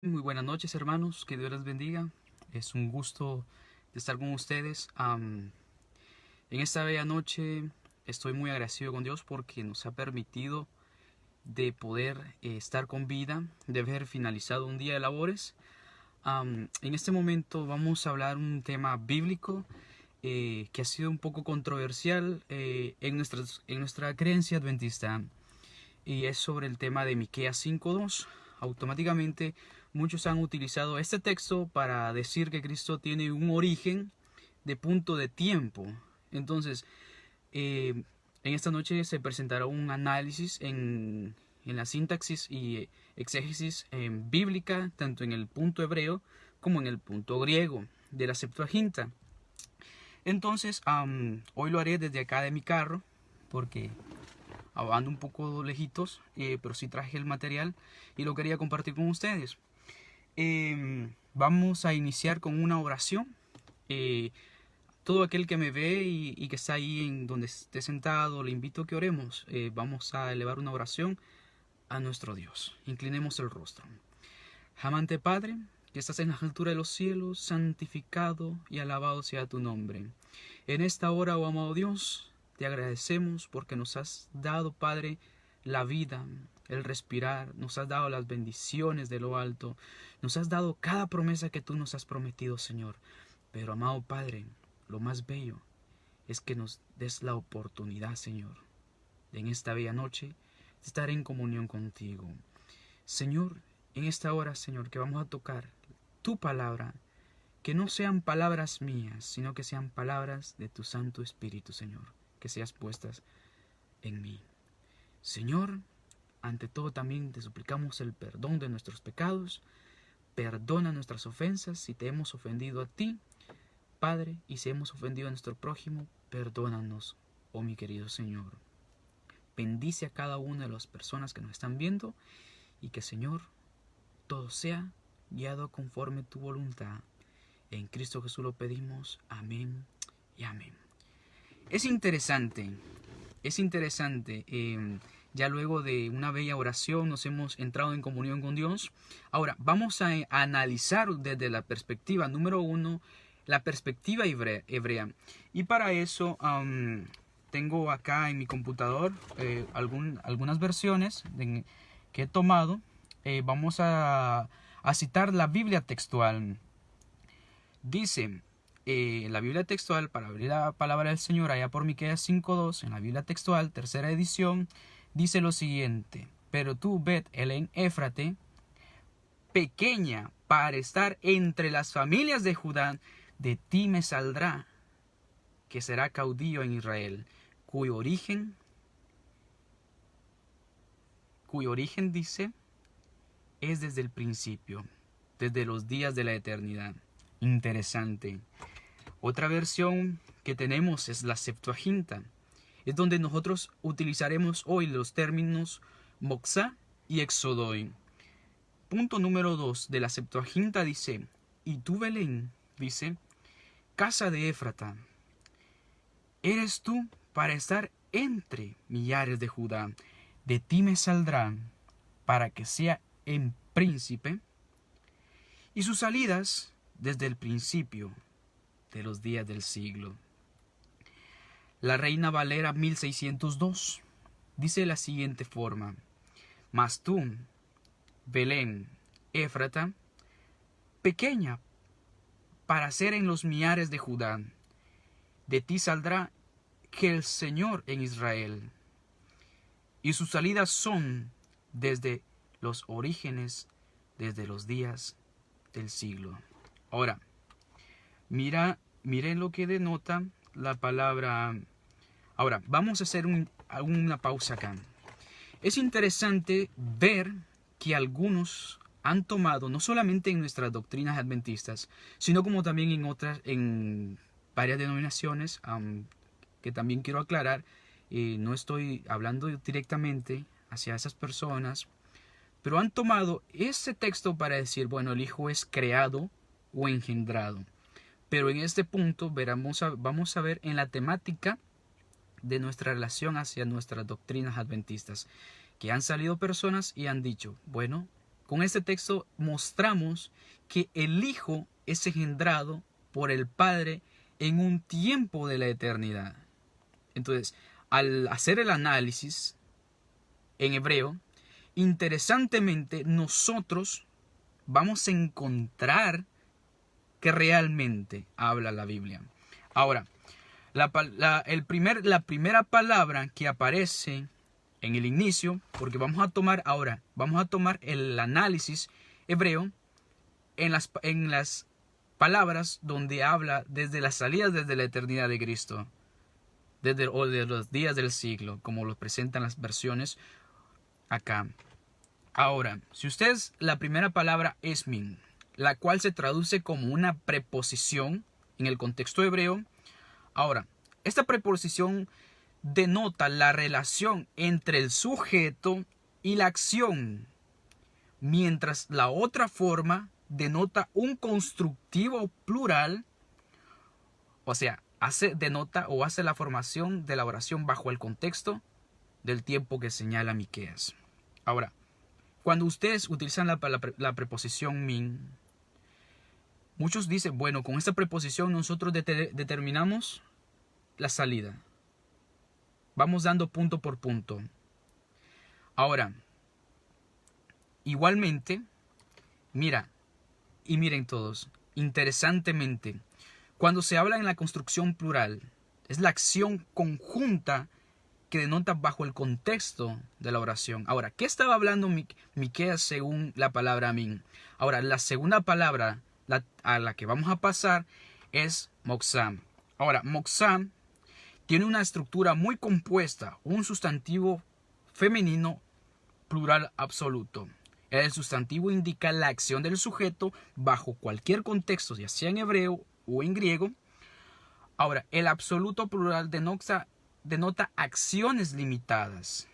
Muy buenas noches, hermanos, que Dios les bendiga. Es un gusto de estar con ustedes. En esta bella noche estoy muy agradecido con Dios porque nos ha permitido de poder estar con vida, de haber finalizado un día de labores. En este momento vamos a hablar un tema bíblico que ha sido un poco controversial en nuestra creencia adventista, y es sobre el tema de Miqueas 5:2. Automáticamente muchos han utilizado este texto para decir que Cristo tiene un origen de punto de tiempo. Entonces, en esta noche se presentará un análisis en la sintaxis y exégesis bíblica, tanto en el punto hebreo como en el punto griego de la Septuaginta. Entonces, hoy lo haré desde acá de mi carro, porque ando un poco lejitos, pero sí traje el material y lo quería compartir con ustedes. Vamos a iniciar con una oración. Todo aquel que me ve y que está ahí en donde esté sentado, le invito a que oremos. Vamos a elevar una oración a nuestro Dios. Inclinemos el rostro. Amante Padre, que estás en la altura de los cielos, santificado y alabado sea tu nombre. En esta hora, oh amado Dios, te agradecemos porque nos has dado, Padre, la vida, el respirar, nos has dado las bendiciones de lo alto, nos has dado cada promesa que tú nos has prometido, Señor. Pero, amado Padre, lo más bello es que nos des la oportunidad, Señor, de en esta bella noche de estar en comunión contigo. Señor, en esta hora, Señor, que vamos a tocar tu palabra, que no sean palabras mías, sino que sean palabras de tu Santo Espíritu, Señor, que seas puestas en mí. Señor, ante todo también te suplicamos el perdón de nuestros pecados. Perdona nuestras ofensas si te hemos ofendido a ti, Padre, y si hemos ofendido a nuestro prójimo, perdónanos, oh mi querido Señor. Bendice a cada una de las personas que nos están viendo y que, Señor, todo sea guiado conforme tu voluntad. En Cristo Jesús lo pedimos. Amén y amén. Es interesante. Ya luego de una bella oración nos hemos entrado en comunión con Dios. Ahora vamos a analizar desde la perspectiva número 1, la perspectiva hebrea. Y para eso tengo acá en mi computador algunas versiones que he tomado. Vamos a citar la Biblia textual. Dice la Biblia textual, para abrir la palabra del Señor allá por Miqueas 5:2, en la Biblia textual, tercera edición, dice lo siguiente: pero tú, Bet-Elén Éfrate, pequeña para estar entre las familias de Judá, de ti me saldrá, que será caudillo en Israel, cuyo origen dice, es desde el principio, desde los días de la eternidad. Interesante. Otra versión que tenemos es la Septuaginta. Es donde nosotros utilizaremos hoy los términos moxá y exodoi. Punto número 2 de la Septuaginta dice: y tú, Belén, dice, casa de Éfrata, eres tú para estar entre millares de Judá. De ti me saldrá para que sea en príncipe, y sus salidas desde el principio de los días del siglo. La Reina Valera 1602 dice de la siguiente forma: mas tú, Belén, Éfrata, pequeña para ser en los millares de Judá, de ti saldrá que el Señor en Israel, y sus salidas son desde los orígenes, desde los días del siglo. Ahora, miren lo que denota la palabra. Ahora, vamos a hacer una pausa acá. Es interesante ver que algunos han tomado, no solamente en nuestras doctrinas adventistas, sino como también en varias denominaciones, que también quiero aclarar, no estoy hablando directamente hacia esas personas, pero han tomado ese texto para decir, bueno, el Hijo es creado o engendrado. Pero en este punto vamos a ver en la temática de nuestra relación hacia nuestras doctrinas adventistas, que han salido personas y han dicho, bueno, con este texto mostramos que el Hijo es engendrado por el Padre en un tiempo de la eternidad. Entonces, al hacer el análisis en hebreo, interesantemente nosotros vamos a encontrar que realmente habla la Biblia. Ahora, la primera palabra que aparece en el inicio, porque vamos a tomar el análisis hebreo en las palabras donde habla desde las salidas desde la eternidad de Cristo, o de los días del siglo, como lo presentan las versiones acá. Ahora, si ustedes, la primera palabra es min, la cual se traduce como una preposición en el contexto hebreo. Ahora, esta preposición denota la relación entre el sujeto y la acción, mientras la otra forma denota un constructivo plural, o sea, hace la formación de la oración bajo el contexto del tiempo que señala Miqueas. Ahora, cuando ustedes utilizan la preposición min, muchos dicen, bueno, con esta preposición nosotros determinamos la salida. Vamos dando punto por punto. Ahora, igualmente, miren todos, interesantemente, cuando se habla en la construcción plural, es la acción conjunta que denota bajo el contexto de la oración. Ahora, ¿qué estaba hablando Miqueas según la palabra min? Ahora, la segunda palabra a la que vamos a pasar es moxam. Ahora, moxam tiene una estructura muy compuesta, un sustantivo femenino plural absoluto. El sustantivo indica la acción del sujeto bajo cualquier contexto, ya sea en hebreo o en griego. Ahora, el absoluto plural denota acciones ilimitadas,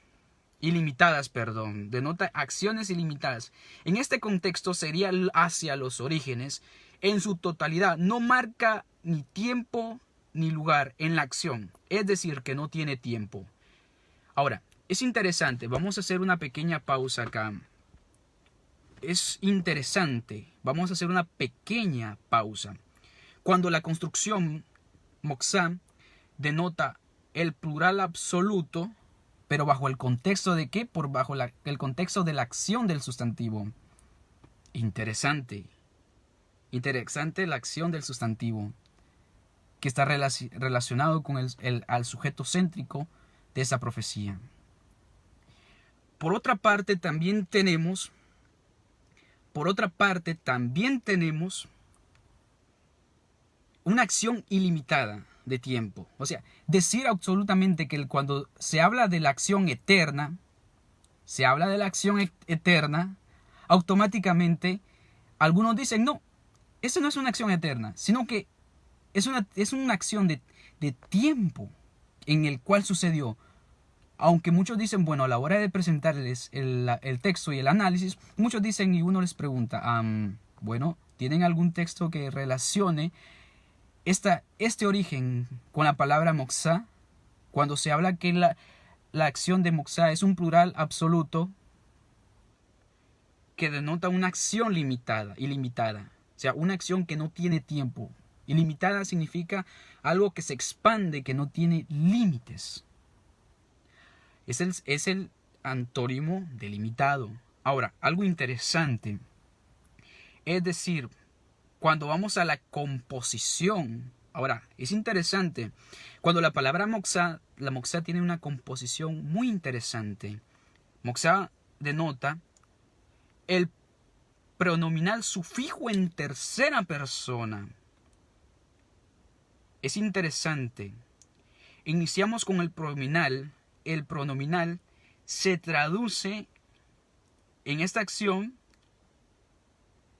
denota acciones ilimitadas. En este contexto sería hacia los orígenes en su totalidad. No marca ni tiempo ni lugar en la acción, es decir, que no tiene tiempo. Ahora, es interesante, vamos a hacer una pequeña pausa acá. Es interesante, vamos a hacer una pequeña pausa. Cuando la construcción moxam denota el plural absoluto, pero bajo el contexto de ¿qué? Bajo el contexto de la acción del sustantivo. Interesante la acción del sustantivo, que está relacionado con al sujeto céntrico de esa profecía. Por otra parte, también tenemos una acción ilimitada de tiempo. O sea, decir absolutamente que cuando se habla de la acción eterna, automáticamente algunos dicen, no, eso no es una acción eterna, sino que es una acción de tiempo en el cual sucedió. Aunque muchos dicen, bueno, a la hora de presentarles el texto y el análisis, muchos dicen y uno les pregunta, bueno, ¿tienen algún texto que relacione este origen con la palabra moxá? Cuando se habla que la acción de moxá es un plural absoluto que denota una acción ilimitada. O sea, una acción que no tiene tiempo. Ilimitada significa algo que se expande, que no tiene límites. Es el antónimo de limitado. Ahora, algo interesante. Es decir, cuando vamos a la composición. Ahora, es interesante. Cuando la palabra moxá, la moxá tiene una composición muy interesante. Moxá denota el pronominal sufijo en tercera persona. Es interesante. Iniciamos con el pronominal. El pronominal se traduce en esta acción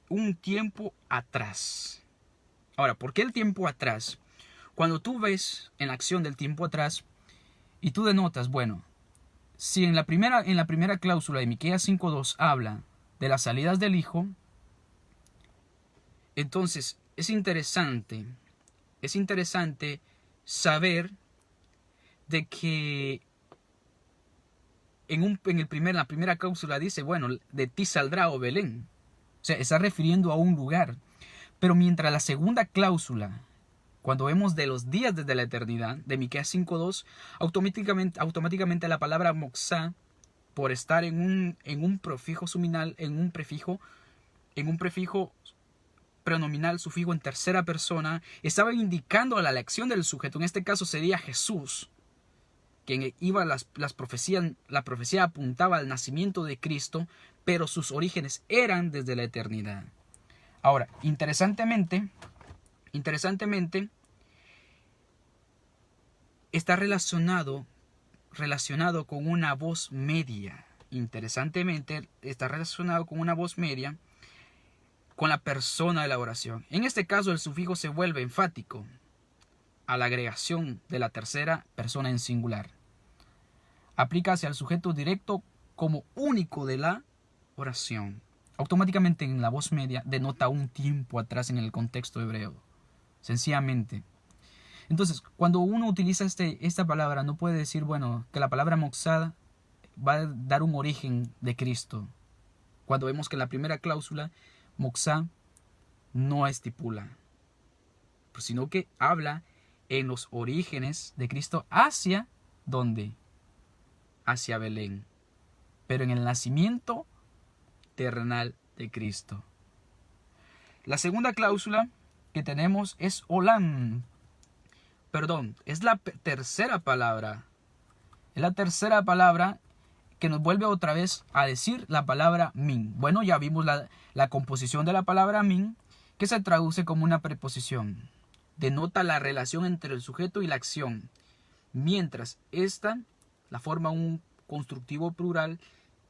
un tiempo atrás. Ahora, ¿por qué el tiempo atrás? Cuando tú ves en la acción del tiempo atrás y tú denotas, bueno, si en la primera cláusula de Miqueas 5.2 habla de las salidas del Hijo, entonces es interesante saber de que la primera cláusula dice, bueno, de ti saldrá, oh Belén. O sea, está refiriendo a un lugar. Pero mientras la segunda cláusula, cuando vemos de los días desde la eternidad, de Miqueas 5:2, automáticamente la palabra moxá, por estar en un prefijo suminal, en un prefijo pronominal, sufijo en tercera persona, estaba indicando a la elección del sujeto. En este caso sería Jesús, quien iba la profecía apuntaba al nacimiento de Cristo, pero sus orígenes eran desde la eternidad. Ahora, interesantemente, está relacionado con una voz media. Interesantemente, está relacionado con una voz media con la persona de la oración. En este caso, el sufijo se vuelve enfático a la agregación de la tercera persona en singular. Aplica hacia el sujeto directo como único de la oración. Automáticamente en la voz media denota un tiempo atrás en el contexto hebreo. Sencillamente. Entonces, cuando uno utiliza esta palabra, no puede decir, bueno, que la palabra moxá va a dar un origen de Cristo. Cuando vemos que la primera cláusula, moxá, no estipula, sino que habla en los orígenes de Cristo hacia ¿dónde? Hacia Belén. Pero en el nacimiento terrenal de Cristo. La segunda cláusula que tenemos es olam. Es la tercera palabra. Es la tercera palabra que nos vuelve otra vez a decir la palabra min. Bueno, ya vimos la composición de la palabra min, que se traduce como una preposición. Denota la relación entre el sujeto y la acción. Mientras esta la forma un constructivo plural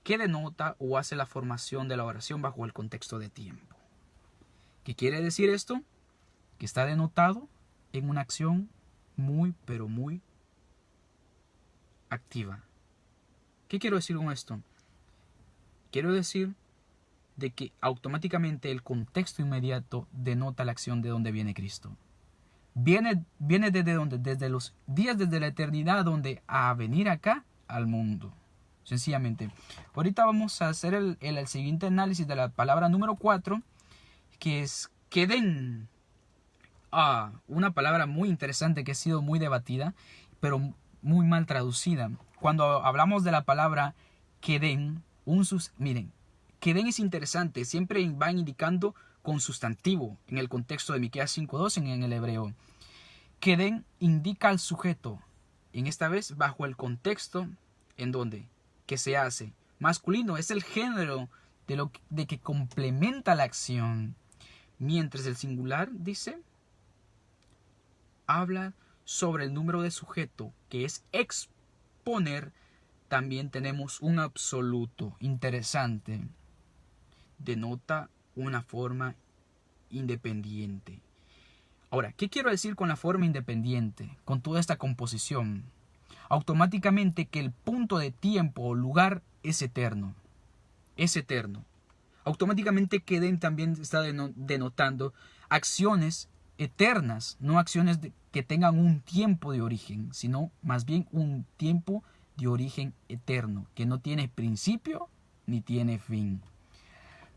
que denota o hace la formación de la oración bajo el contexto de tiempo. ¿Qué quiere decir esto? Que está denotado en una acción muy, pero muy activa. ¿Qué quiero decir con esto? Quiero decir de que automáticamente el contexto inmediato denota la acción de donde viene Cristo. Viene desde donde, desde los días, desde la eternidad, donde a venir acá al mundo. Sencillamente. Ahorita vamos a hacer el siguiente análisis de la palabra número 4, que es queden. Una palabra muy interesante que ha sido muy debatida, pero muy mal traducida. Cuando hablamos de la palabra queden, miren, queden es interesante, siempre va indicando con sustantivo en el contexto de Miqueas 5:2 en el hebreo. Queden indica al sujeto, en esta vez bajo el contexto en donde que se hace masculino, es el género de que complementa la acción, mientras el singular dice habla sobre el número de sujeto, que es exponer. También tenemos un absoluto interesante, denota una forma independiente. Ahora, ¿qué quiero decir con la forma independiente? Con toda esta composición, automáticamente que el punto de tiempo o lugar es eterno. Es eterno. Automáticamente queden también está denotando acciones eternas, no acciones que tengan un tiempo de origen, sino más bien un tiempo de origen eterno, que no tiene principio ni tiene fin.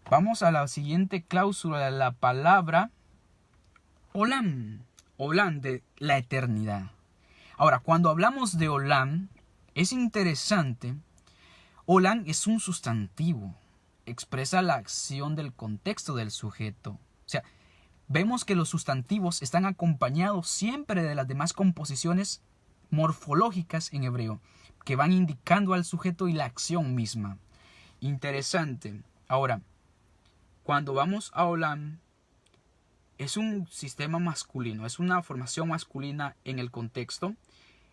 Vamos a la siguiente cláusula de la palabra olam. Olam, de la eternidad. Ahora, cuando hablamos de olam, es interesante. Olam es un sustantivo. Expresa la acción del contexto del sujeto. O sea, vemos que los sustantivos están acompañados siempre de las demás composiciones morfológicas en hebreo, que van indicando al sujeto y la acción misma. Interesante. Ahora, cuando vamos a olam, es un sistema masculino, es una formación masculina en el contexto.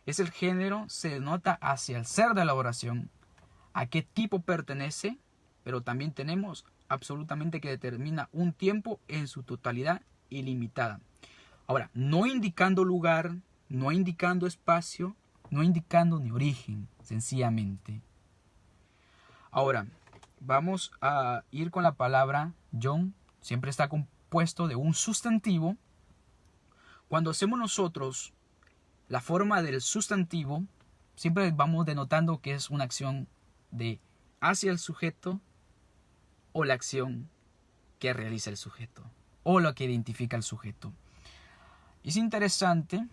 Es el género, se denota hacia el ser de la oración, a qué tipo pertenece, pero también tenemos absolutamente que determina un tiempo en su totalidad ilimitada. Ahora, no indicando lugar, no indicando espacio, no indicando ni origen, sencillamente. Ahora, vamos a ir con la palabra John, siempre está compuesto de un sustantivo. Cuando hacemos nosotros la forma del sustantivo, siempre vamos denotando que es una acción de hacia el sujeto o la acción que realiza el sujeto o lo que identifica el sujeto. Es interesante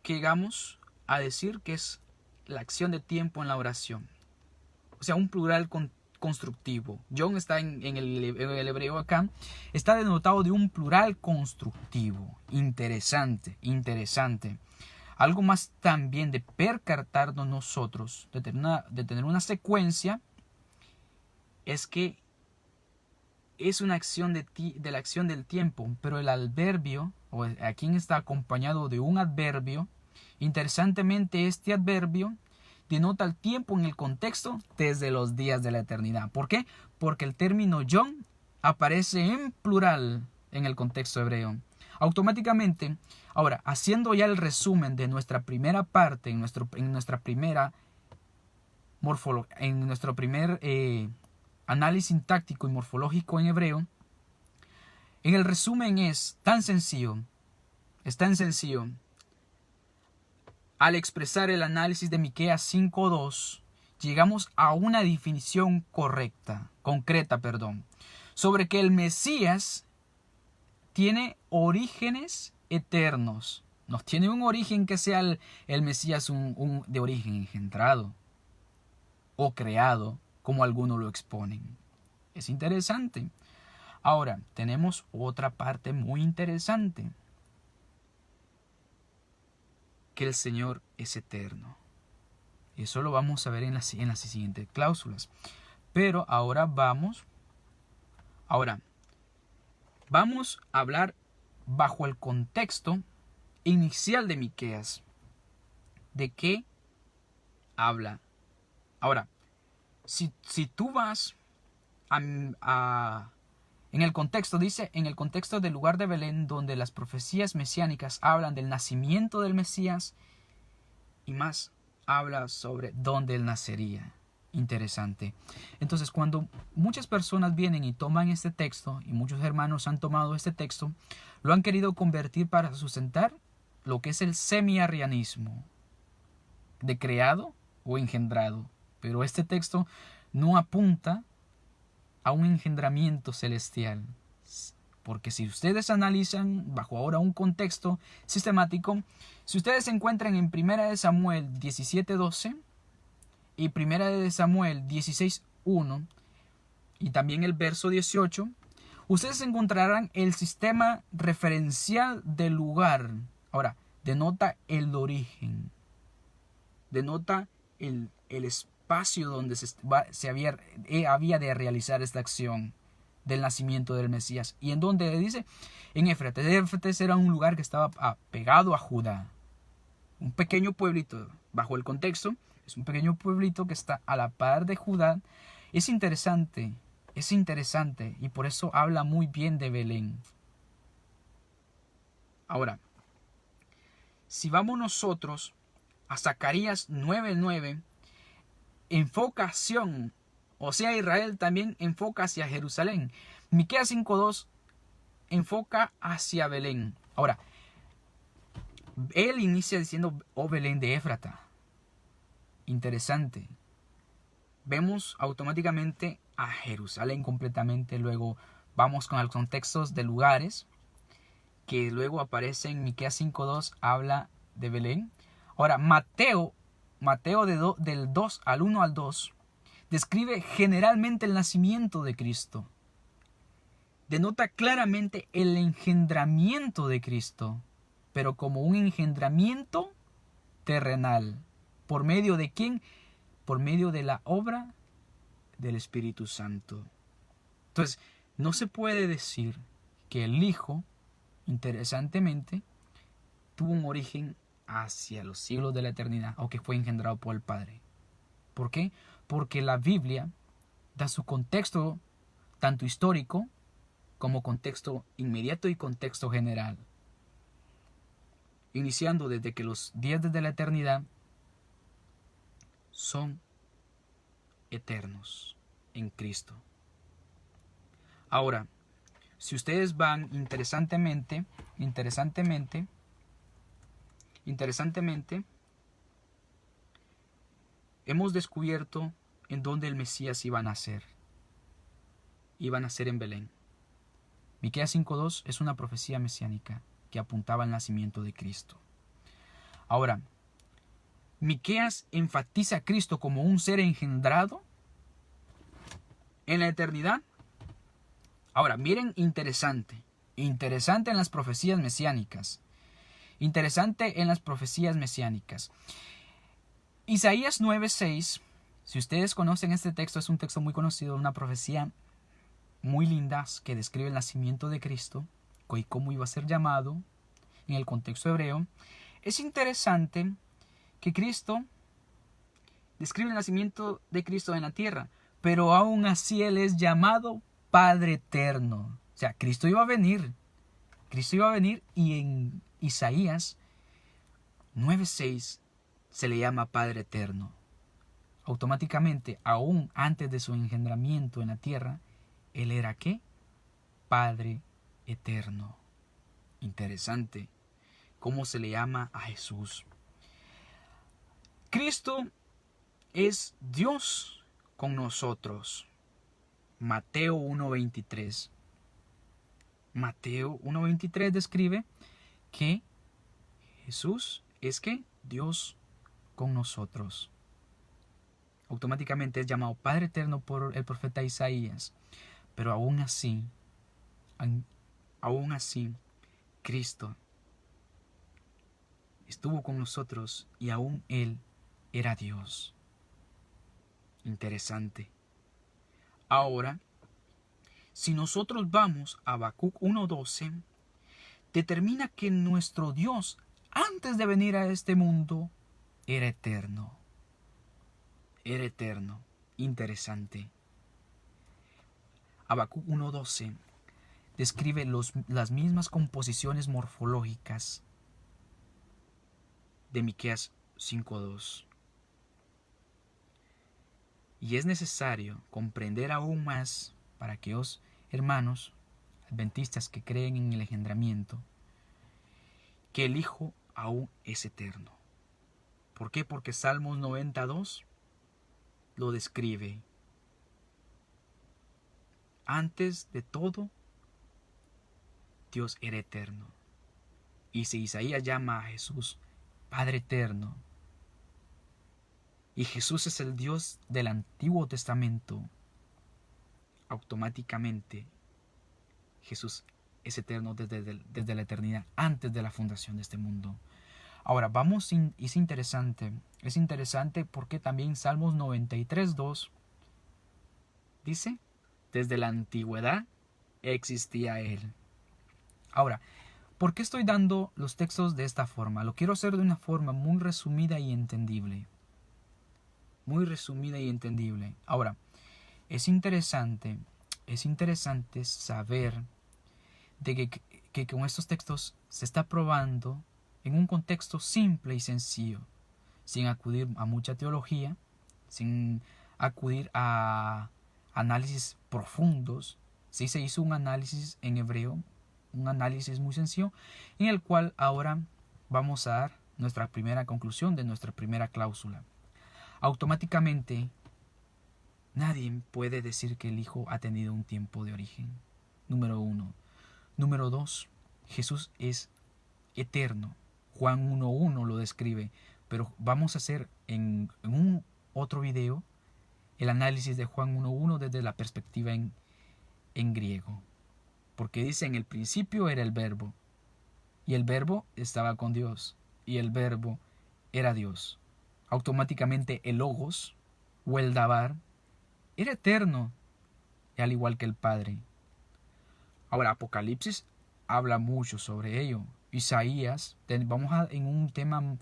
que llegamos a decir que es la acción de tiempo en la oración. O sea, un plural constructivo. John está en el hebreo acá. Está denotado de un plural constructivo. Interesante. Algo más también de percatarnos nosotros, de tener una secuencia, es que es una acción de la acción del tiempo, pero el adverbio, o aquí está acompañado de un adverbio. Interesantemente, este adverbio denota el tiempo en el contexto desde los días de la eternidad. ¿Por qué? Porque el término John aparece en plural en el contexto hebreo. Automáticamente, ahora, haciendo ya el resumen de nuestra primera parte, en nuestra primera en nuestro primer análisis sintáctico y morfológico en hebreo, en el resumen es tan sencillo. Al expresar el análisis de Miqueas 5:2, llegamos a una definición concreta, sobre que el Mesías tiene orígenes eternos. No tiene un origen que sea el Mesías de origen engendrado o creado, como algunos lo exponen. Es interesante. Ahora, tenemos otra parte muy interesante. Que el Señor es eterno. Eso lo vamos a ver en las siguientes cláusulas. Pero ahora vamos a hablar bajo el contexto inicial de Miqueas. ¿De qué habla? Ahora, si tú vas en el contexto, dice, en el contexto del lugar de Belén, donde las profecías mesiánicas hablan del nacimiento del Mesías y más habla sobre dónde él nacería. Interesante. Entonces, cuando muchas personas vienen y toman este texto, y muchos hermanos han tomado este texto, lo han querido convertir para sustentar lo que es el semi-arrianismo, de creado o engendrado. Pero este texto no apunta a un engendramiento celestial. Porque si ustedes analizan bajo ahora un contexto sistemático, si ustedes se encuentran en 1 Samuel 17:12 y 1 Samuel 16:1 y también el verso 18, ustedes encontrarán el sistema referencial del lugar. Ahora, denota el origen, denota el espacio donde había de realizar esta acción del nacimiento del Mesías. ¿Y en dónde dice? En Éfrates. Éfrates era un lugar que estaba pegado a Judá. Un pequeño pueblito, bajo el contexto, es un pequeño pueblito que está a la par de Judá. Es interesante, y por eso habla muy bien de Belén. Ahora, si vamos nosotros a Zacarías 9:9, enfocación, o sea, Israel también enfoca hacia Jerusalén. Miqueas 5:2 enfoca hacia Belén. Ahora, él inicia diciendo, oh Belén de Éfrata. Interesante. Vemos automáticamente a Jerusalén completamente. Luego vamos con los contextos de lugares que luego aparecen en Miqueas 5:2, habla de Belén. Ahora, Mateo del 2 al 1 al 2 describe generalmente el nacimiento de Cristo. Denota claramente el engendramiento de Cristo, pero como un engendramiento terrenal. ¿Por medio de quién? Por medio de la obra del Espíritu Santo. Entonces, no se puede decir que el Hijo, interesantemente, tuvo un origen hacia los siglos de la eternidad, o que fue engendrado por el Padre. ¿Por qué? Porque la Biblia da su contexto tanto histórico como contexto inmediato y contexto general. Iniciando desde que los días de la eternidad son eternos en Cristo. Ahora, si ustedes van interesantemente, hemos descubierto en dónde el Mesías iba a nacer. Iba a nacer en Belén. Miqueas 5:2 es una profecía mesiánica que apuntaba al nacimiento de Cristo. Ahora, Miqueas enfatiza a Cristo como un ser engendrado en la eternidad. Ahora, miren, interesante en las profecías mesiánicas. Isaías 9:6, si ustedes conocen este texto, es un texto muy conocido, una profecía muy linda que describe el nacimiento de Cristo y cómo iba a ser llamado en el contexto hebreo. Es interesante que Cristo describe el nacimiento de Cristo en la tierra, pero aún así Él es llamado Padre Eterno. O sea, Cristo iba a venir y en Isaías 9:6 se le llama Padre Eterno. Automáticamente, aún antes de su engendramiento en la tierra, Él era ¿qué? Padre Eterno. Interesante cómo se le llama a Jesús. Cristo es Dios con nosotros. Mateo 1:23. Mateo 1:23 describe que Jesús es que Dios con nosotros. Automáticamente es llamado Padre Eterno por el profeta Isaías. Pero aún así, Cristo estuvo con nosotros y aún Él era Dios. Interesante. Ahora, si nosotros vamos a Habacuc 1:12, determina que nuestro Dios, antes de venir a este mundo, era eterno. Era eterno. Interesante. Habacuc 1:12 describe las mismas composiciones morfológicas de Miqueas 5:2. Y es necesario comprender aún más para aquellos hermanos adventistas que creen en el engendramiento, que el Hijo aún es eterno. ¿Por qué? Porque Salmos 92 lo describe. Antes de todo, Dios era eterno. Y si Isaías llama a Jesús Padre Eterno, y Jesús es el Dios del Antiguo Testamento, automáticamente Jesús es eterno desde la eternidad, antes de la fundación de este mundo. Ahora, es interesante porque también Salmos 93:2 dice, desde la antigüedad existía Él. Ahora, ¿por qué estoy dando los textos de esta forma? Lo quiero hacer de una forma muy resumida y entendible. Ahora, es interesante saber de que con estos textos se está probando en un contexto simple y sencillo, sin acudir a mucha teología, sin acudir a análisis profundos. Sí se hizo un análisis en hebreo, un análisis muy sencillo, en el cual ahora vamos a dar nuestra primera conclusión de nuestra primera cláusula. Automáticamente, nadie puede decir que el Hijo ha tenido un tiempo de origen. Número 1. Número 2. Jesús es eterno. Juan 1:1 lo describe. Pero vamos a hacer en un otro video el análisis de Juan 1:1 desde la perspectiva en griego. Porque dice, en el principio era el Verbo. Y el Verbo estaba con Dios. Y el Verbo era Dios. Automáticamente el Logos o el Dabar era eterno, al igual que el Padre. Ahora, Apocalipsis habla mucho sobre ello. Isaías, vamos en un tema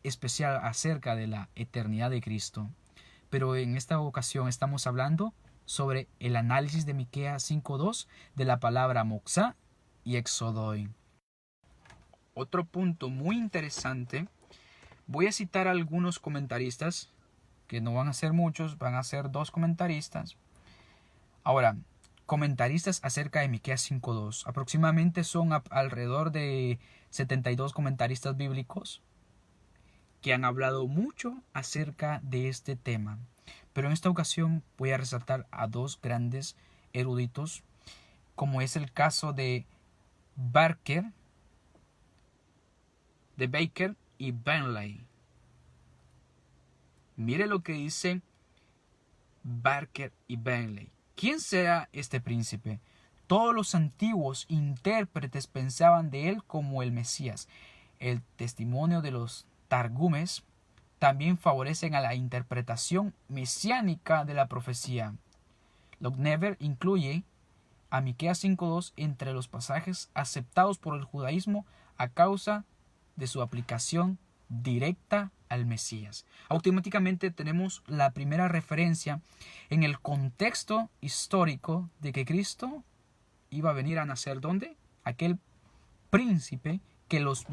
especial acerca de la eternidad de Cristo. Pero en esta ocasión estamos hablando sobre el análisis de Miqueas 5:2 de la palabra moxá y exodoi. Otro punto muy interesante. Voy a citar a algunos comentaristas, que no van a ser muchos, van a ser 2 comentaristas. Ahora, comentaristas acerca de Miqueas 5:2. Aproximadamente son alrededor de 72 comentaristas bíblicos que han hablado mucho acerca de este tema. Pero en esta ocasión voy a resaltar a dos grandes eruditos, como es el caso de Baker y Bentley. Mire lo que dice Baker y Bentley. ¿Quién será este príncipe? Todos los antiguos intérpretes pensaban de él como el Mesías. El testimonio de los Targumes también favorecen a la interpretación mesiánica de la profecía. Locknever incluye a Miqueas 5:2 entre los pasajes aceptados por el judaísmo a causa de su aplicación directa al Mesías. Automáticamente tenemos la primera referencia en el contexto histórico de que Cristo iba a venir a nacer. ¿Dónde? Aquel príncipe que las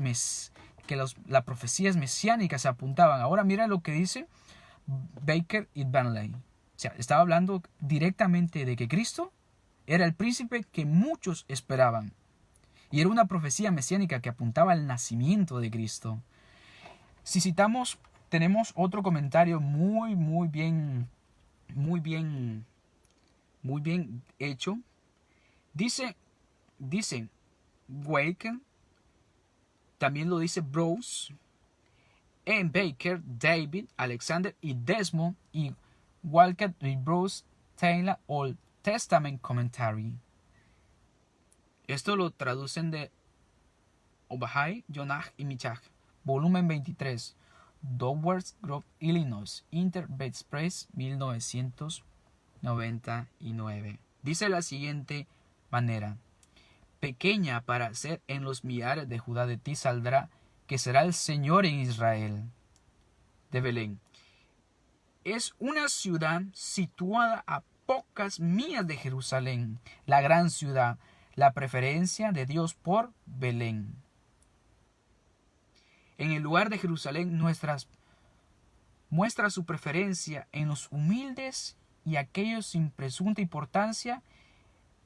profecías mesiánicas se apuntaban. Ahora mira lo que dice Baker y Bentley. O sea, estaba hablando directamente de que Cristo era el príncipe que muchos esperaban. Y era una profecía mesiánica que apuntaba al nacimiento de Cristo. Si citamos, tenemos otro comentario muy bien hecho. Dice Wake, también lo dice Brose, en Baker, David, Alexander y Desmond y Walcott y Brose Taylor Old Testament Commentary. Esto lo traducen de Obahai, Jonah y Michach, volumen 23, Dowers Grove, Illinois, Interbase Press, 1999. Dice la siguiente manera: pequeña para ser en los millares de Judá, de ti saldrá, que será el Señor en Israel. De Belén. Es una ciudad situada a pocas millas de Jerusalén, la gran ciudad, la preferencia de Dios por Belén. En el lugar de Jerusalén muestra su preferencia en los humildes y aquellos sin presunta importancia.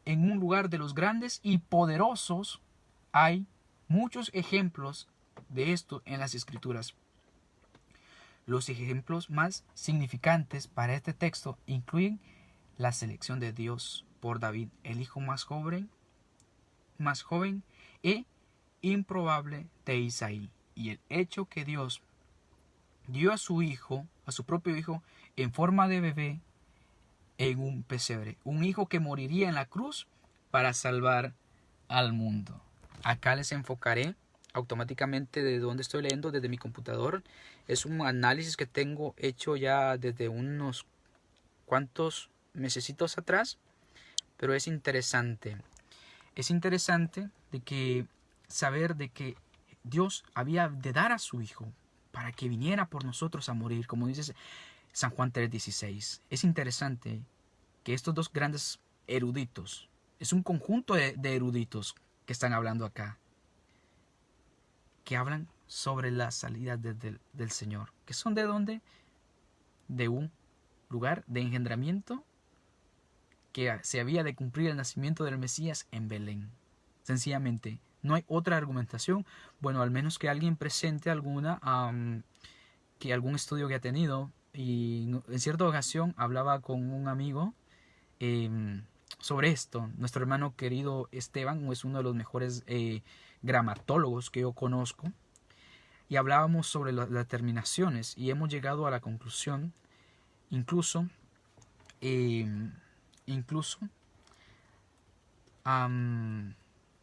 En un lugar de los grandes y poderosos hay muchos ejemplos de esto en las Escrituras. Los ejemplos más significantes para este texto incluyen la selección de Dios por David, el hijo más joven e improbable de Isaí, y el hecho que Dios dio a su propio hijo, en forma de bebé en un pesebre, un hijo que moriría en la cruz para salvar al mundo. Acá les enfocaré automáticamente de donde estoy leyendo, desde mi computador. Es un análisis que tengo hecho ya desde unos cuantos mesecitos atrás, pero es interesante. Es interesante de que saber de que Dios había de dar a su hijo para que viniera por nosotros a morir, como dice San Juan 3:16. Es interesante que estos dos grandes eruditos, es un conjunto de eruditos que están hablando acá, que hablan sobre la salida del Señor, que son de dónde, de un lugar de engendramiento, que se había de cumplir el nacimiento del Mesías en Belén. Sencillamente, no hay otra argumentación. Bueno, al menos que alguien presente algún estudio que ha tenido. Y en cierta ocasión hablaba con un amigo sobre esto. Nuestro hermano querido Esteban es uno de los mejores gramatólogos que yo conozco. Y hablábamos sobre las terminaciones y hemos llegado a la conclusión, incluso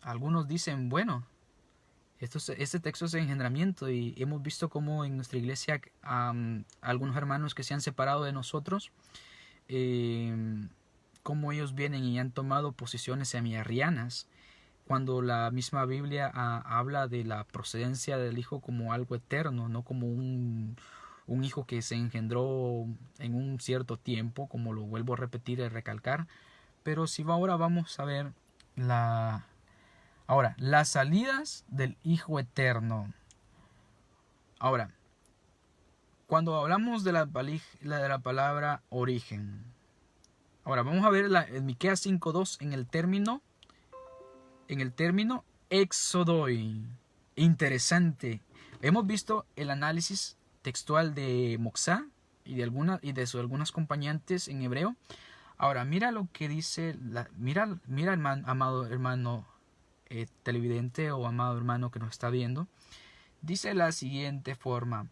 algunos dicen, bueno, este texto es de engendramiento, y hemos visto cómo en nuestra iglesia algunos hermanos que se han separado de nosotros, cómo ellos vienen y han tomado posiciones semi-arrianas, cuando la misma Biblia habla de la procedencia del Hijo como algo eterno, no como un hijo que se engendró en un cierto tiempo, como lo vuelvo a repetir y recalcar. Pero si ahora vamos a ver las salidas del Hijo eterno. Ahora, cuando hablamos de la palabra origen, ahora vamos a ver en Miqueas 5:2 en el término exodoi. Interesante. Hemos visto el análisis textual de Moxá y de sus algunas acompañantes en hebreo. Ahora, mira lo que dice, mira amado hermano televidente o amado hermano que nos está viendo. Dice la siguiente forma.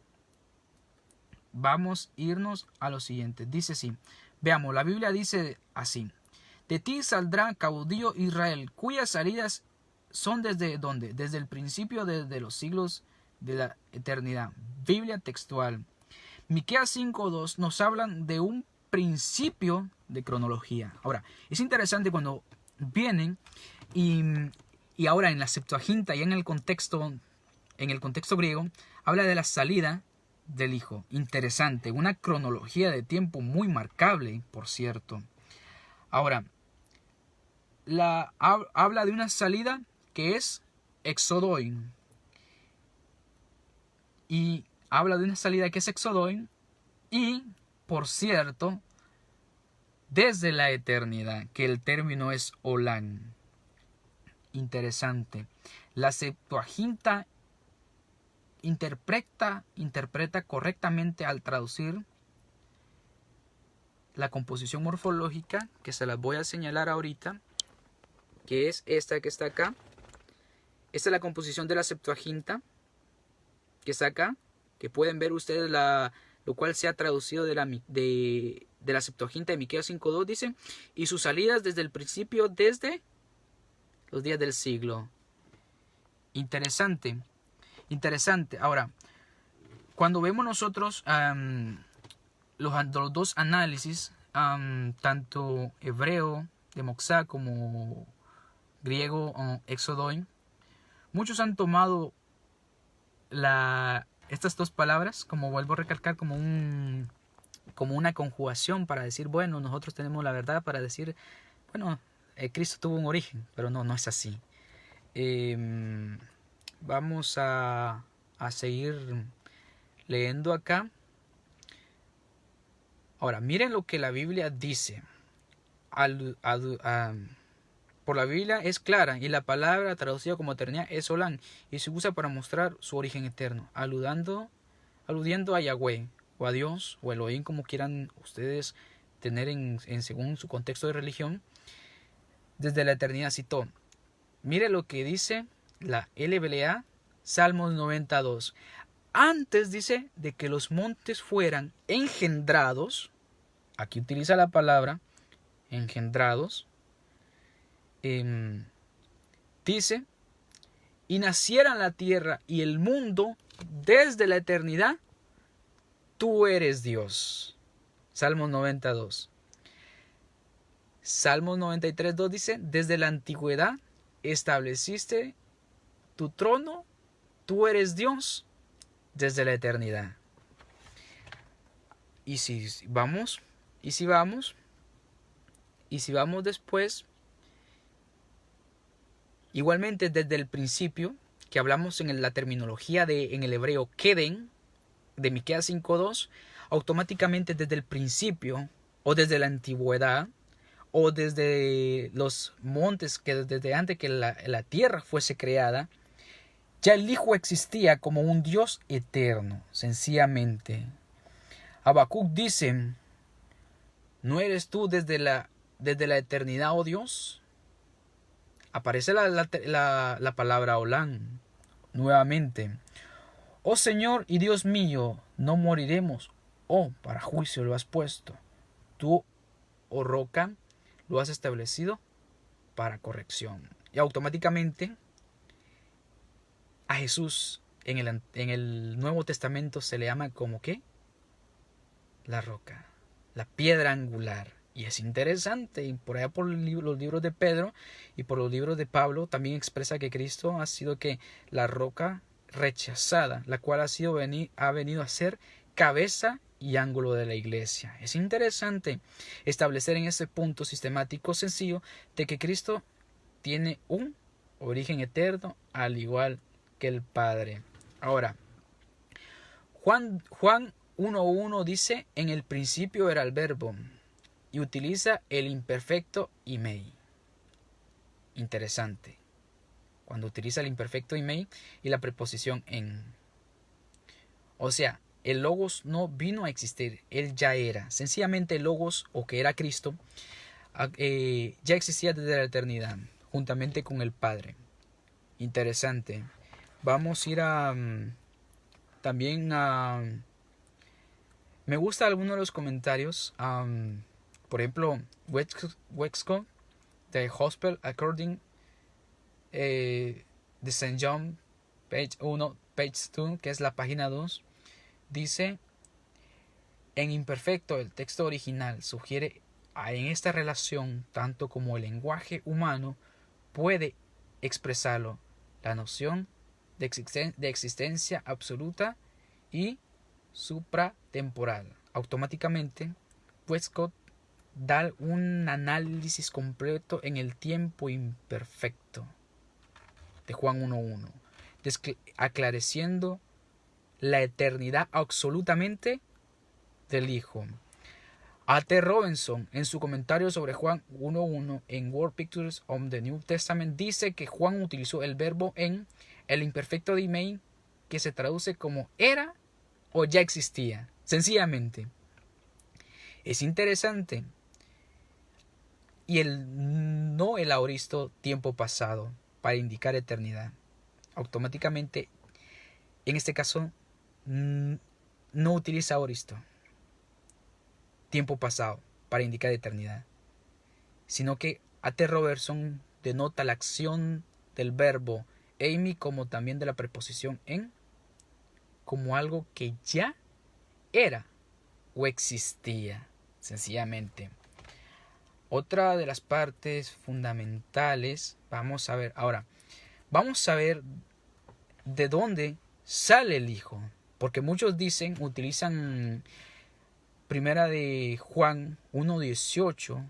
Vamos a irnos a lo siguiente. Dice así. Veamos, la Biblia dice así. De ti saldrá caudillo Israel, cuyas salidas son desde ¿dónde? Desde el principio, desde los siglos de la eternidad. Biblia textual. Miqueas 5:2 nos hablan de un principio de cronología. Ahora, es interesante cuando vienen y ahora en la Septuaginta y en el contexto griego, habla de la salida del Hijo. Interesante, una cronología de tiempo muy marcable, por cierto. Ahora, habla de una salida que es exodoin. Y habla de una salida que es exodoin. Y, por cierto, desde la eternidad, que el término es olán. Interesante. La Septuaginta interpreta correctamente al traducir la composición morfológica, que se las voy a señalar ahorita, que es esta que está acá. Esta es la composición de la Septuaginta, que está acá, que pueden ver ustedes lo cual se ha traducido de la Septuaginta de Miqueas 5:2, dice, y sus salidas desde el principio, desde los días del siglo. Interesante. Ahora, cuando vemos nosotros los dos análisis, tanto hebreo de Moxá como griego exodoin, muchos han tomado estas dos palabras, como vuelvo a recalcar, como una conjugación para decir, bueno, nosotros tenemos la verdad para decir, bueno, Cristo tuvo un origen, pero no es así. Vamos a seguir leyendo acá. Ahora, miren lo que la Biblia dice. Por la Biblia es clara y la palabra traducida como eternidad es Olán y se usa para mostrar su origen eterno, aludiendo a Yahweh o a Dios o Elohim, como quieran ustedes tener según su contexto de religión. Desde la eternidad citó. Mire lo que dice la LBLA, Salmos 92. Antes dice de que los montes fueran engendrados, aquí utiliza la palabra engendrados, dice, y nacieran la tierra y el mundo desde la eternidad, tú eres Dios. Salmos 92. Salmos 93:2 dice, desde la antigüedad estableciste tu trono, tú eres Dios desde la eternidad. Y si vamos después, igualmente desde el principio, que hablamos en la terminología en el hebreo Keden, de Miqueas 5:2, automáticamente desde el principio, o desde la antigüedad, o desde los montes, que desde antes que la tierra fuese creada, ya el Hijo existía como un Dios eterno, sencillamente. Habacuc dice, ¿no eres tú desde la eternidad, oh Dios? Aparece la palabra Olán nuevamente. Oh Señor y Dios mío, no moriremos. Oh, para juicio lo has puesto. Tú, oh roca, lo has establecido para corrección. Y automáticamente a Jesús en el Nuevo Testamento se le llama como ¿qué? La roca, la piedra angular. Y es interesante, y por allá por los libros de Pedro y por los libros de Pablo también expresa que Cristo ha sido que la roca rechazada, la cual ha venido a ser cabeza y ángulo de la iglesia. Es interesante establecer en ese punto sistemático sencillo de que Cristo tiene un origen eterno al igual que el Padre. Ahora, Juan 1:1 dice, en el principio era el verbo, y utiliza el imperfecto imei. Interesante. Cuando utiliza el imperfecto imei y la preposición en. O sea, el Logos no vino a existir, Él ya era. Sencillamente el Logos, o que era Cristo, ya existía desde la eternidad, juntamente con el Padre. Interesante. Vamos a ir a también a... Me gusta alguno de los comentarios. Por ejemplo, Wexco de Gospel According de St. John, page 1, page 2, que es la página 2, dice: en imperfecto el texto original sugiere en esta relación tanto como el lenguaje humano puede expresarlo, la noción de existencia absoluta y supratemporal. Automáticamente, Westcott da un análisis completo en el tiempo imperfecto de Juan 1.1, aclareciendo la eternidad absolutamente del Hijo. A.T. Robinson, en su comentario sobre Juan 1.1 en Word Pictures of the New Testament, dice que Juan utilizó el verbo en el imperfecto de email, que se traduce como era o ya existía, sencillamente. Es interesante. Y no el aoristo tiempo pasado para indicar eternidad. Automáticamente, en este caso, no utiliza aoristo tiempo pasado para indicar eternidad, sino que A.T. Robertson denota la acción del verbo Amy como también de la preposición en como algo que ya era o existía, sencillamente. Otra de las partes fundamentales, vamos a ver de dónde sale el Hijo, porque muchos utilizan Primera de Juan 1.18,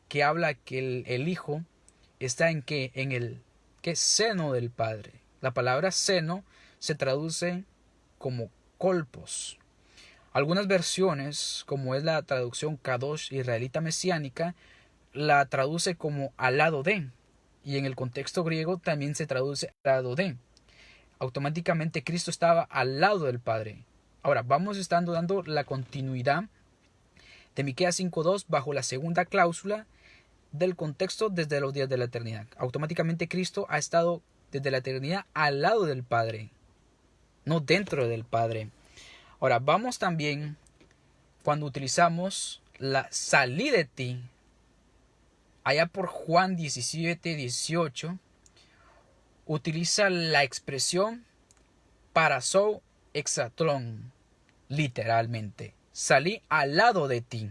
que habla que el Hijo está en el seno del Padre. La palabra seno se traduce como colpos. Algunas versiones, como es la traducción Kadosh israelita mesiánica, la traduce como al lado de, y en el contexto griego también se traduce al lado de. Automáticamente Cristo estaba al lado del Padre. Ahora, vamos estando dando la continuidad de Miqueas 5.2 bajo la segunda cláusula del contexto desde los días de la eternidad. Automáticamente Cristo ha estado desde la eternidad al lado del Padre, no dentro del Padre. Ahora, vamos también cuando utilizamos la salí de ti, allá por Juan 17.18, utiliza la expresión parasou exatlón, literalmente, salí al lado de ti.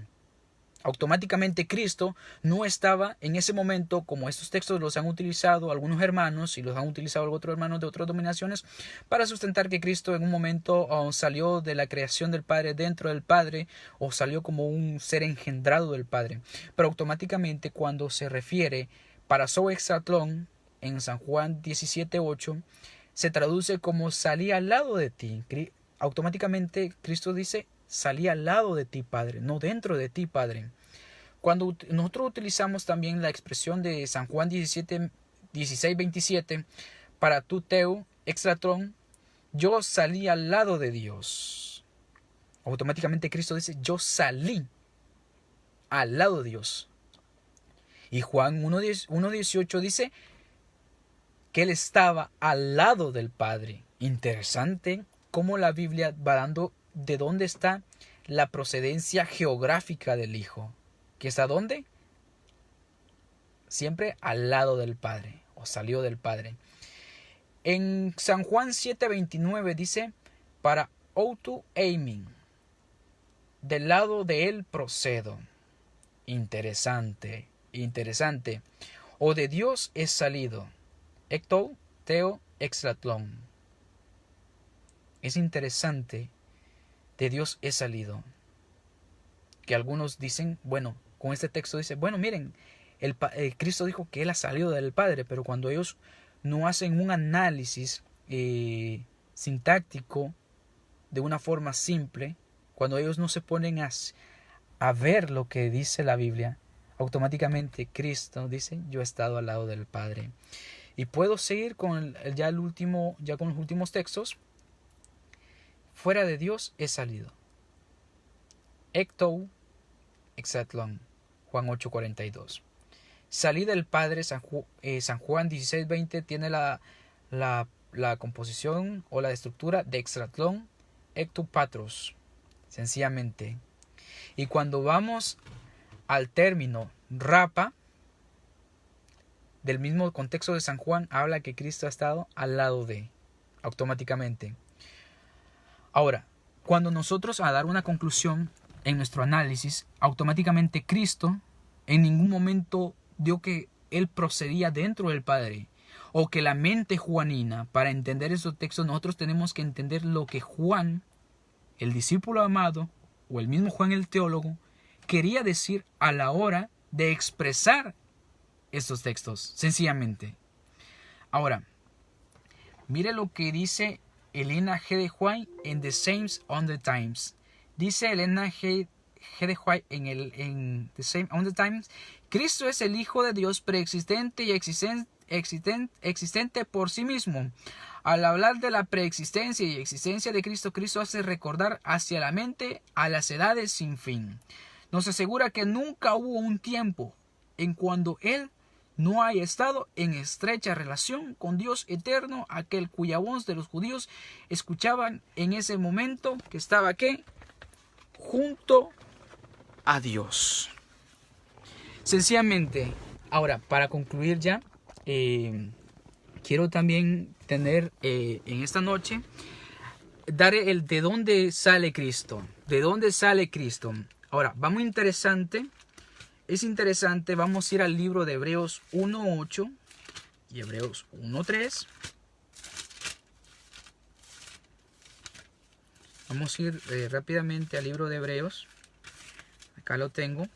Automáticamente Cristo no estaba en ese momento, como estos textos los han utilizado algunos hermanos y los han utilizado otros hermanos de otras denominaciones, para sustentar que Cristo en un momento salió de la creación del Padre dentro del Padre, o salió como un ser engendrado del Padre. Pero automáticamente cuando se refiere parasou exatlón en San Juan 17.8, se traduce como salí al lado de ti. Automáticamente Cristo dice salí al lado de ti, Padre, no dentro de ti, Padre. Cuando nosotros utilizamos también la expresión de San Juan 16:27, para tu teu exatlón, yo salí al lado de Dios. Automáticamente Cristo dice yo salí al lado de Dios. Y Juan 1.18 dice que él estaba al lado del Padre. Interesante cómo la Biblia va dando de dónde está la procedencia geográfica del Hijo. ¿Que está dónde? Siempre al lado del Padre, o salió del Padre. En San Juan 7:29 dice, para outu eimi, del lado de él procedo. Interesante. O de Dios es salido. Ectou teo exatlón. Es interesante, de Dios he salido. Que algunos dicen, bueno, con este texto dice, bueno, miren, Cristo dijo que Él ha salido del Padre, pero cuando ellos no hacen un análisis sintáctico de una forma simple, cuando ellos no se ponen a ver lo que dice la Biblia, automáticamente Cristo dice, yo he estado al lado del Padre. Y puedo seguir con ya con los últimos textos, fuera de Dios he salido. Ectou exatlon, Juan 8:42. Salí del Padre, San Juan 16:20 tiene la composición o la estructura de exatlon, ectu patros, sencillamente. Y cuando vamos al término rapa, del mismo contexto de San Juan, habla que Cristo ha estado al lado de, automáticamente. Ahora, cuando nosotros a dar una conclusión en nuestro análisis, automáticamente Cristo en ningún momento dio que Él procedía dentro del Padre, o que la mente juanina, para entender esos textos, nosotros tenemos que entender lo que Juan, el discípulo amado, o el mismo Juan el teólogo, quería decir a la hora de expresar estos textos, sencillamente. Ahora, mire lo que dice Elena G. de White en The Saints on the Times. Dice Elena G. de White en The Saints on the Times: Cristo es el Hijo de Dios preexistente y existente por sí mismo. Al hablar de la preexistencia y existencia de Cristo, Cristo hace recordar hacia la mente a las edades sin fin. Nos asegura que nunca hubo un tiempo en cuando Él no haya estado en estrecha relación con Dios eterno, aquel cuya voz de los judíos escuchaban en ese momento que estaba aquí, junto a Dios. Sencillamente, ahora, para concluir ya, quiero también tener en esta noche, dar el de dónde sale Cristo. ¿De dónde sale Cristo? Ahora, va muy interesante. Es interesante, vamos a ir al libro de Hebreos 1:8 y Hebreos 1:3. Vamos a ir rápidamente al libro de Hebreos. Acá lo tengo.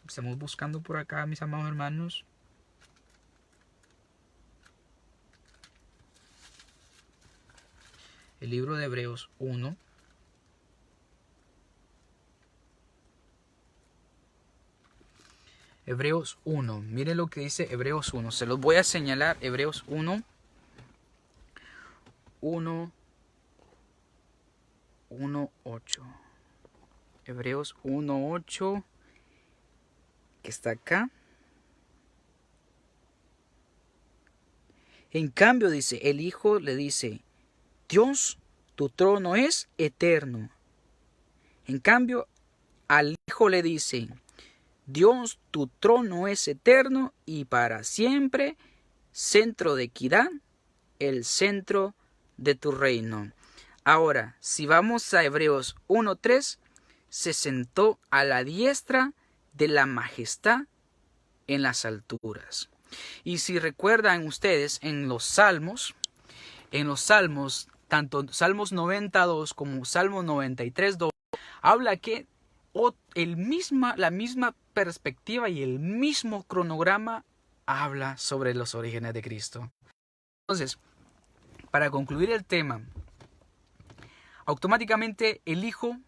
Estamos buscando por acá, mis amados hermanos. El libro de Hebreos 1. Hebreos 1. Mire lo que dice Hebreos 1. Se los voy a señalar. Hebreos 1. 1:8. Hebreos 1:8. Que está acá. En cambio, dice, el Hijo le dice: Dios, tu trono es eterno. En cambio, al Hijo le dice: Dios, tu trono es eterno y para siempre, centro de equidad, el centro de tu reino. Ahora, si vamos a Hebreos 1:3, se sentó a la diestra de la majestad en las alturas. Y si recuerdan ustedes, en los salmos, tanto Salmos 92 como Salmos 93:2, habla que la misma perspectiva y el mismo cronograma habla sobre los orígenes de Cristo. Entonces, para concluir el tema, automáticamente el Hijo,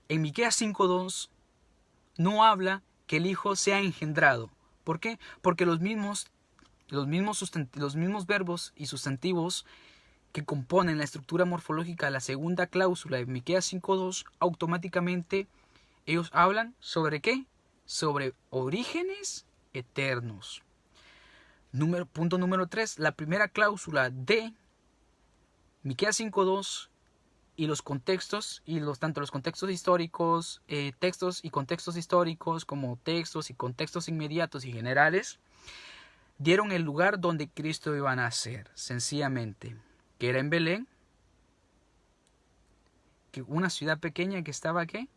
en Miqueas 5:2, no habla que el Hijo sea engendrado. ¿Por qué? Porque los mismos verbos y sustantivos que componen la estructura morfológica de la segunda cláusula de Miqueas 5:2, automáticamente ellos hablan ¿sobre qué? Sobre orígenes eternos. Punto número 3. La primera cláusula de Miqueas 5:2 y los contextos, tanto los contextos históricos, textos y contextos históricos, como textos y contextos inmediatos y generales, dieron el lugar donde Cristo iba a nacer, sencillamente, que era en Belén, que una ciudad pequeña que estaba aquí,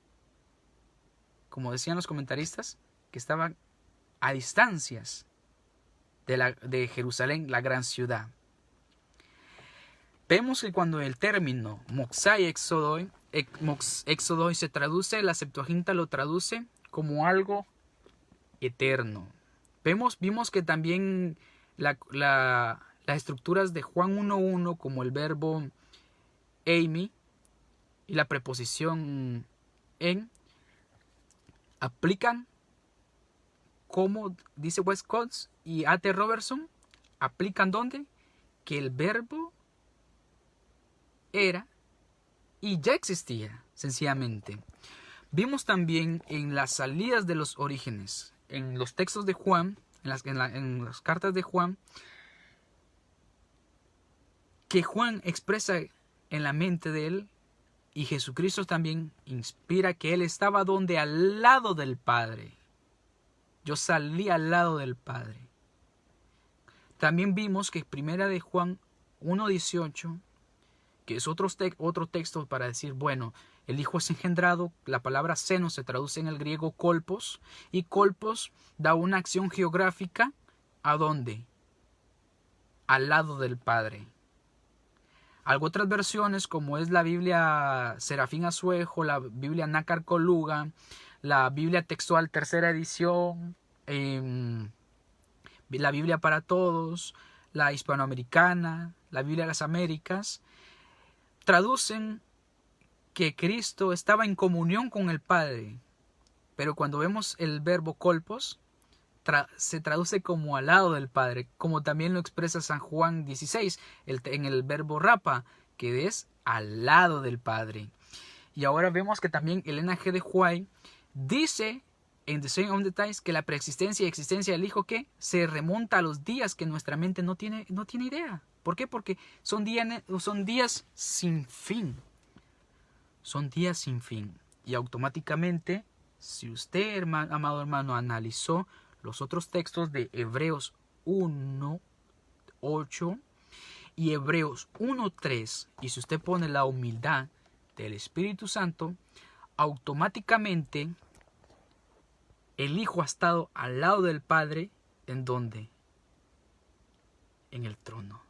como decían los comentaristas, que estaba a distancias de Jerusalén, la gran ciudad. Vemos que cuando el término moxai exodoi se traduce, la Septuaginta lo traduce como algo eterno. Vimos que también las estructuras de Juan 1:1, como el verbo eimi y la preposición en, aplican, como dice Westcott y A.T. Robertson, aplican ¿dónde? Que el verbo era y ya existía, sencillamente. Vimos también en las salidas de los orígenes, en los textos de Juan, en las cartas de Juan, que Juan expresa en la mente de él, y Jesucristo también inspira que él estaba donde, al lado del Padre. Yo salí al lado del Padre. También vimos que primera de Juan 1:18, que es otro texto para decir, bueno, el Hijo es engendrado. La palabra seno se traduce en el griego kolpos, y kolpos da una acción geográfica, ¿a dónde? Al lado del Padre. Otras versiones, como es la Biblia Serafín Asuejo, la Biblia Nácar Coluga, la Biblia Textual tercera edición, la Biblia para Todos, la Hispanoamericana, la Biblia de las Américas, traducen que Cristo estaba en comunión con el Padre. Pero cuando vemos el verbo kolpos, se traduce como al lado del Padre, como también lo expresa San Juan 16, en el verbo rapa, que es al lado del Padre. Y ahora vemos que también Elena G. de White dice en The Saying of the Times que la preexistencia y existencia del Hijo que se remonta a los días que nuestra mente no tiene idea. ¿Por qué? Porque son días sin fin. Son días sin fin. Y automáticamente, si usted, amado hermano, analizó los otros textos de Hebreos 1:8 y Hebreos 1:3, y si usted pone la humildad del Espíritu Santo, automáticamente el Hijo ha estado al lado del Padre. ¿En dónde? En el trono.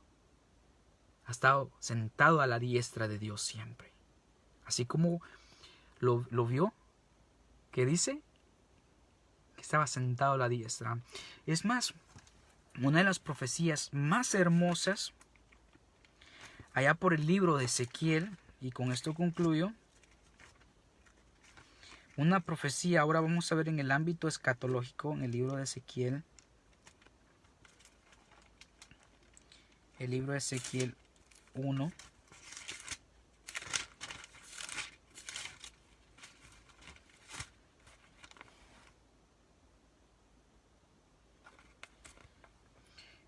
Ha estado sentado a la diestra de Dios siempre. Así como lo vio, que dice que estaba sentado a la diestra. Es más, una de las profecías más hermosas, allá por el libro de Ezequiel, y con esto concluyo, una profecía, ahora vamos a ver en el ámbito escatológico, en el libro de Ezequiel, el libro de Ezequiel 1.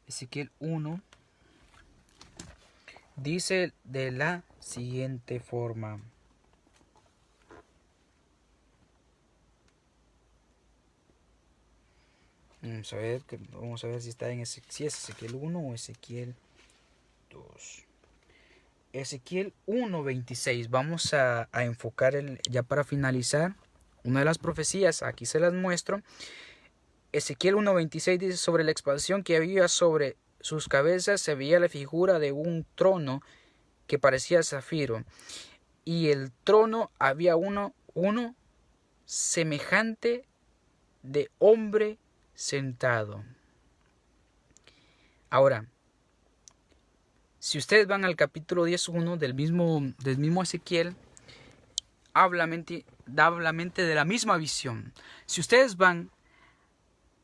Ezequiel 1 dice de la siguiente forma. Vamos a ver si está si es Ezequiel 1 o Ezequiel 2. Ezequiel 1:26. Vamos a enfocar ya para finalizar una de las profecías. Aquí se las muestro. Ezequiel 1:26 dice: sobre la expansión que había sobre sus cabezas se veía la figura de un trono que parecía zafiro, y el trono había uno semejante de hombre sentado. Ahora, si ustedes van al capítulo 10:1 del mismo Ezequiel, habla mente de la misma visión. Si ustedes van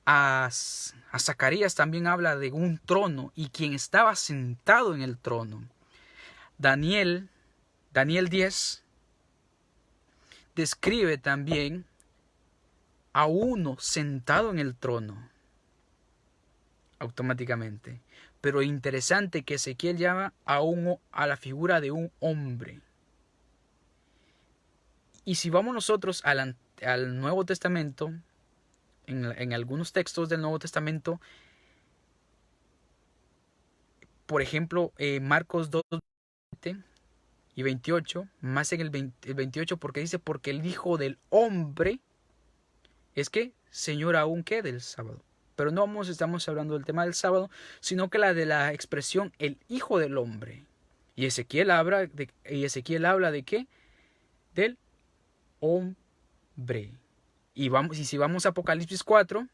a Zacarías, también habla de un trono y quien estaba sentado en el trono. Daniel 10 describe también a uno sentado en el trono automáticamente. Pero interesante que Ezequiel llama a la figura de un hombre. Y si vamos nosotros al Nuevo Testamento, en algunos textos del Nuevo Testamento, por ejemplo, Marcos 2:20 y 28, más en el 28, porque dice: porque el Hijo del Hombre es que Señor aún que del sábado. Pero no estamos hablando del tema del sábado, sino que de la expresión el Hijo del Hombre. Y Ezequiel habla de ¿qué? Del hombre. Y si vamos a Apocalipsis 4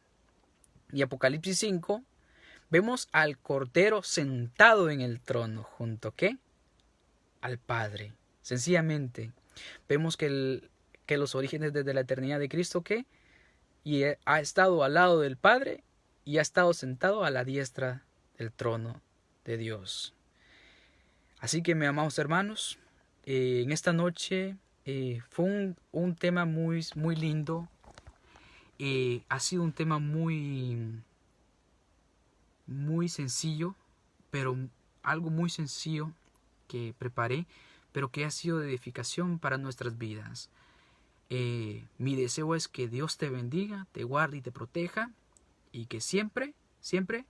y Apocalipsis 5, vemos al Cordero sentado en el trono, junto ¿qué? Al Padre. Sencillamente, vemos que los orígenes desde la eternidad de Cristo, ¿qué? Y ha estado al lado del Padre y ha estado sentado a la diestra del trono de Dios. Así que, mis amados hermanos, En esta noche fue un tema muy lindo. Ha sido un tema muy sencillo, pero algo muy sencillo que preparé, pero que ha sido de edificación para nuestras vidas. Mi deseo es que Dios te bendiga, te guarde y te proteja, y que siempre, siempre,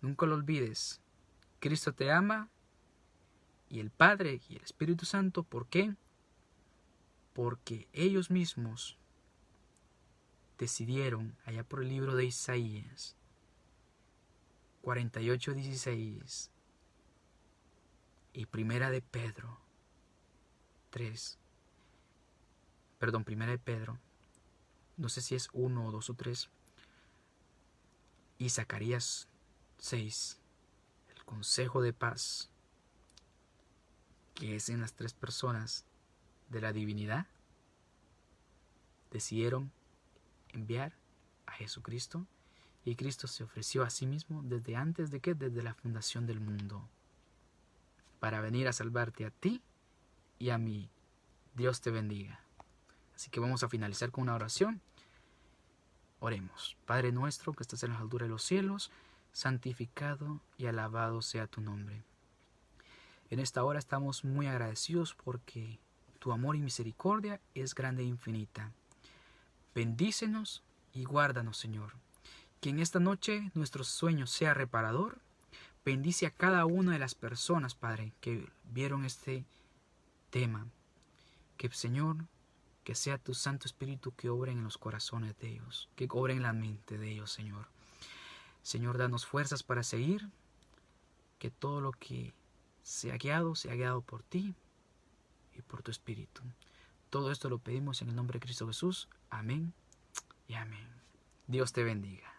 nunca lo olvides, Cristo te ama, y el Padre y el Espíritu Santo. ¿Por qué? Porque ellos mismos decidieron, allá por el libro de Isaías 48:16 y primera de Pedro 3, perdón, primera de Pedro, no sé si es 1 o 2 o 3, y Zacarías 6, el consejo de paz, que es en las tres personas de la divinidad, decidieron enviar a Jesucristo, y Cristo se ofreció a sí mismo desde antes de que, desde la fundación del mundo, para venir a salvarte a ti y a mí. Dios te bendiga. Así que vamos a finalizar con una oración. Oremos. Padre nuestro que estás en las alturas de los cielos, santificado y alabado sea tu nombre. En esta hora estamos muy agradecidos porque tu amor y misericordia es grande e infinita. Bendícenos y guárdanos, Señor. Que en esta noche nuestro sueño sea reparador. Bendice a cada una de las personas, Padre, que vieron este tema. Que, Señor, que sea tu Santo Espíritu que obre en los corazones de ellos, que obre en la mente de ellos, Señor. Señor, danos fuerzas para seguir, que todo lo que sea guiado por ti y por tu Espíritu. Todo esto lo pedimos en el nombre de Cristo Jesús. Amén y amén. Dios te bendiga.